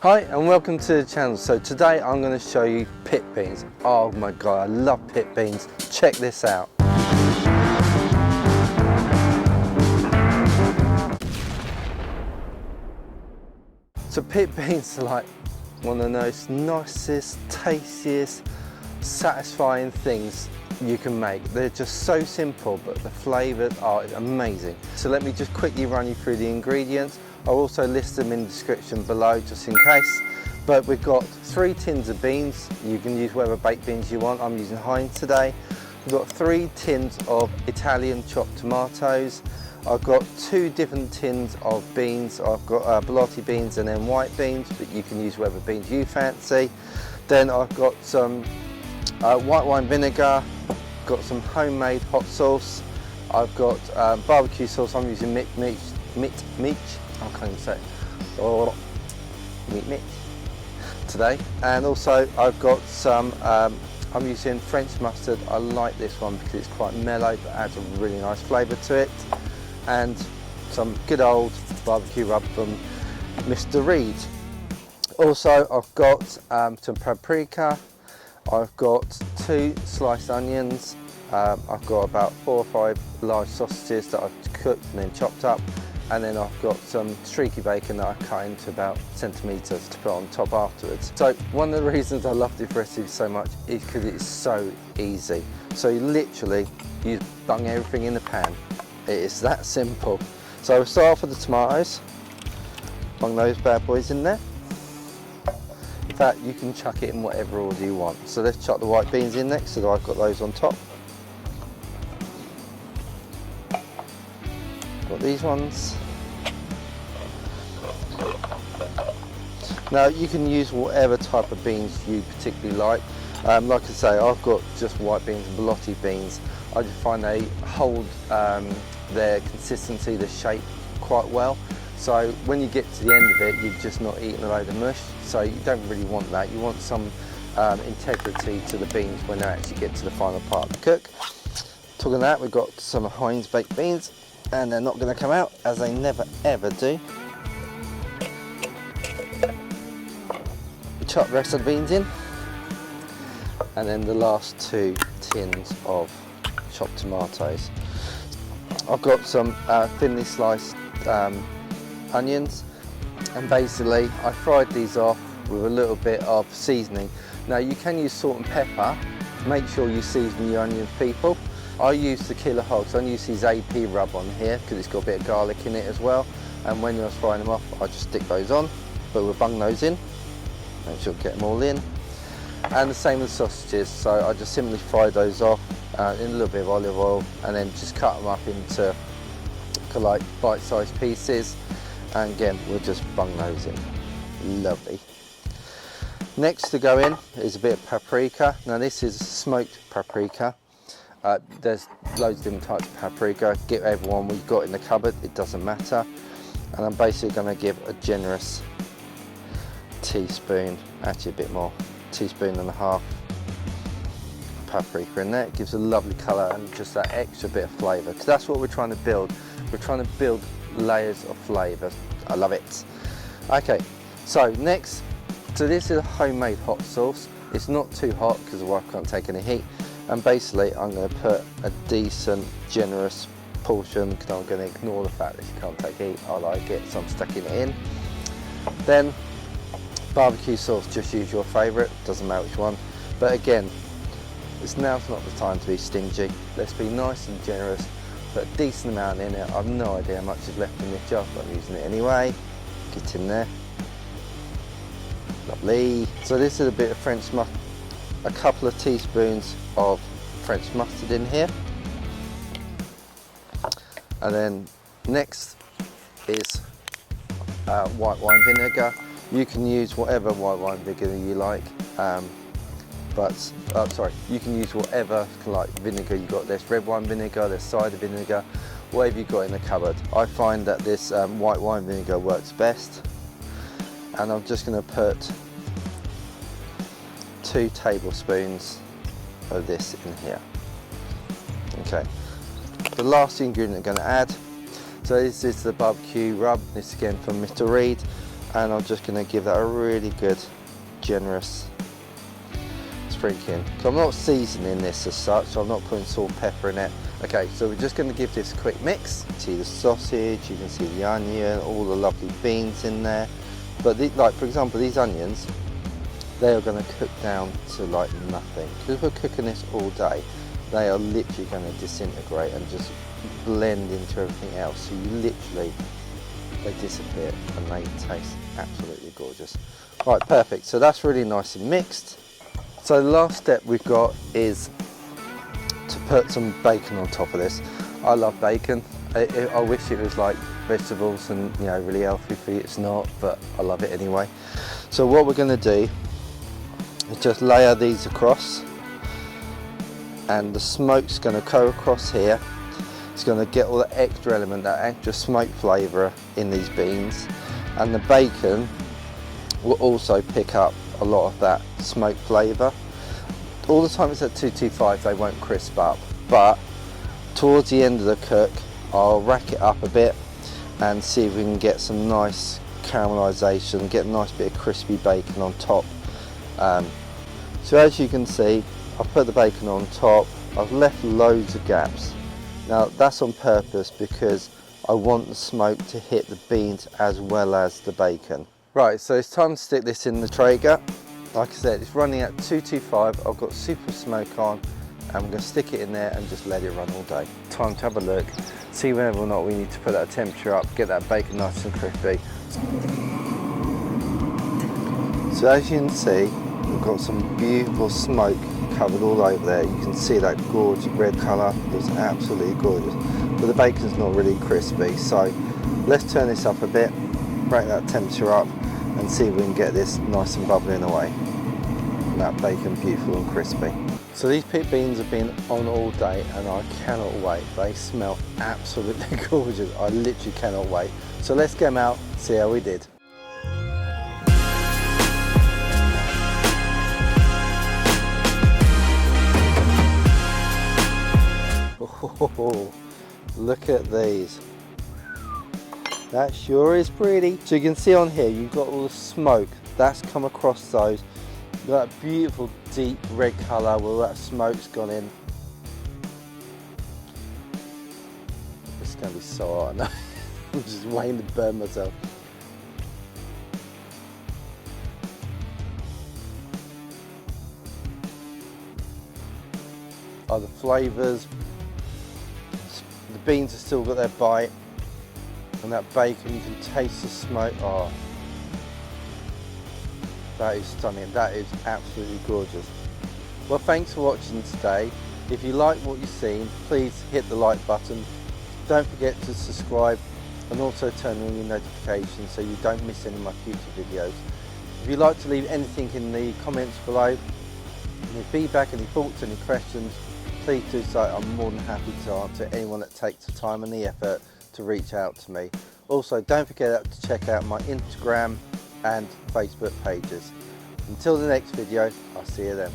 Hi and welcome to the channel. So today I'm going to show you pit beans. Oh my god, I love pit beans. Check this out. So pit beans are like one of the most nicest, tastiest, satisfying things you can make. They're just so simple, but the flavours are amazing. So let me just quickly run you through the ingredients. I'll also list them in the description below just in case. But we've got 3 tins of beans. You can use whatever baked beans you want. I'm using Heinz today. We've got 3 tins of Italian chopped tomatoes. I've got 2 different tins of beans. I've got Bellotti beans and then white beans, but you can use whatever beans you fancy. Then I've got some white wine vinegar, got some homemade hot sauce. I've got barbecue sauce. I'm using meat. I can't even say it. Oh, meat today. And also I've got some, I'm using French mustard. I like this one because it's quite mellow but adds a really nice flavour to it. And some good old barbecue rub from Mr. Reed. Also I've got some paprika. I've got 2 sliced onions. I've got about 4 or 5 large sausages that I've cooked and then chopped up. And then I've got some streaky bacon that I cut into about centimetres to put on top afterwards. So one of the reasons I love this recipe so much is because it's so easy. So you bung everything in the pan. It is that simple. So we'll start off with the tomatoes. Bung those bad boys in there. In fact, you can chuck it in whatever order you want. So let's chuck the white beans in next so that I've got those on top. Got these ones. Now you can use whatever type of beans you particularly like. Like I say, I've got just white beans and Bellotti beans. I just find they hold their consistency, the shape quite well. So when you get to the end of it, you've just not eaten a load of mush. So you don't really want that. You want some integrity to the beans when they actually get to the final part of the cook. Talking of that, we've got some Heinz baked beans. And they're not going to come out, as they never ever do. Chop the rest of the beans in, and then the last 2 tins of chopped tomatoes. I've got some thinly sliced onions, and basically I fried these off with a little bit of seasoning. Now you can use salt and pepper. Make sure you season your onions, people. I use the killer hogs. I use his AP rub on here because it's got a bit of garlic in it as well. And when I was frying them off, I just stick those on. But we'll bung those in. Make sure to get them all in. And the same with sausages. So I just simply fry those off in a little bit of olive oil and then just cut them up into like bite-sized pieces. And again, we'll just bung those in. Lovely. Next to go in is a bit of paprika. Now this is smoked paprika. There's loads of different types of paprika. Get everyone we've got in the cupboard, it doesn't matter. And I'm basically going to give a generous teaspoon, actually a bit more, teaspoon and a half paprika in there. It gives a lovely colour and just that extra bit of flavour, because that's what we're trying to build. We're trying to build layers of flavour. I love it. Okay, so next, so this is a homemade hot sauce. It's not too hot because the wife can't take any heat. And basically I'm going to put a decent, generous portion because I'm going to ignore the fact that she can't take heat. I like it, so I'm sticking it in. Then barbecue sauce, just use your favourite, doesn't matter which one. But again, now's not the time to be stingy. Let's be nice and generous. Put a decent amount in it. I've no idea how much is left in this jar, but I'm using it anyway. Get in there. Lovely. So this is a bit of French mustard. A couple of teaspoons of French mustard in here, and then next is white wine vinegar. You can use whatever white wine vinegar you like, you can use whatever like vinegar you got. There's red wine vinegar, there's cider vinegar, whatever you've got in the cupboard. I find that this white wine vinegar works best, and I'm just going to put 2 tablespoons of this in here. Okay, the last ingredient I'm going to add, so this is the BBQ Rub. This again from Mr. Reed. and I'm just going to give that a really good, generous sprinkling. So I'm not seasoning this as such, so I'm not putting salt, pepper in it. Okay, so we're just going to give this a quick mix. See the sausage, you can see the onion, all the lovely beans in there. But like for example, these onions, they are going to cook down to like nothing. Because we're cooking this all day, they are literally going to disintegrate and just blend into everything else. So you literally, they disappear and they taste absolutely gorgeous. Right, perfect. So that's really nice and mixed. So the last step we've got is to put some bacon on top of this. I love bacon. I wish it was like vegetables and, you know, really healthy for you. It's not, but I love it anyway. So what we're going to do is just layer these across, and the smoke's going to go across here. It's going to get all the extra element, that extra smoke flavour in these beans, and the bacon will also pick up a lot of that smoke flavour. All the time it's at 225, they won't crisp up, but towards the end of the cook I'll rack it up a bit and see if we can get some nice caramelisation, get a nice bit of crispy bacon on top. So as you can see, I've put the bacon on top. I've left loads of gaps. Now that's on purpose because I want the smoke to hit the beans as well as the bacon. Right, so it's time to stick this in the Traeger. Like I said, it's running at 225. I've got super smoke on, and I'm going to stick it in there and just let it run all day. Time to have a look, see whether or not we need to put that temperature up, get that bacon nice and crispy. So as you can see, we've got some beautiful smoke covered all over there. You can see that gorgeous red colour, it's absolutely gorgeous. But the bacon's not really crispy, so let's turn this up a bit, break that temperature up, and see if we can get this nice and bubbling away. And that bacon beautiful and crispy. So these pit beans have been on all day and I cannot wait. They smell absolutely gorgeous. I literally cannot wait. So let's get them out, see how we did. Oh, look at these. That sure is pretty. So you can see on here, you've got all the smoke that's come across those. You've got that beautiful deep red colour where all that smoke's gone in. It's going to be so hot, I know. I'm just waiting to burn myself. Oh, the flavours. The beans have still got their bite. And that bacon, you can taste the smoke. Oh, that is stunning. That is absolutely gorgeous. Well, thanks for watching today. If you like what you've seen, please hit the like button. Don't forget to subscribe and also turn on your notifications so you don't miss any of my future videos. If you'd like to leave anything in the comments below, any feedback, any thoughts, any questions, please do so. I'm more than happy to answer anyone that takes the time and the effort to reach out to me. Also, don't forget to check out my Instagram and Facebook pages. Until the next video, I'll see you then.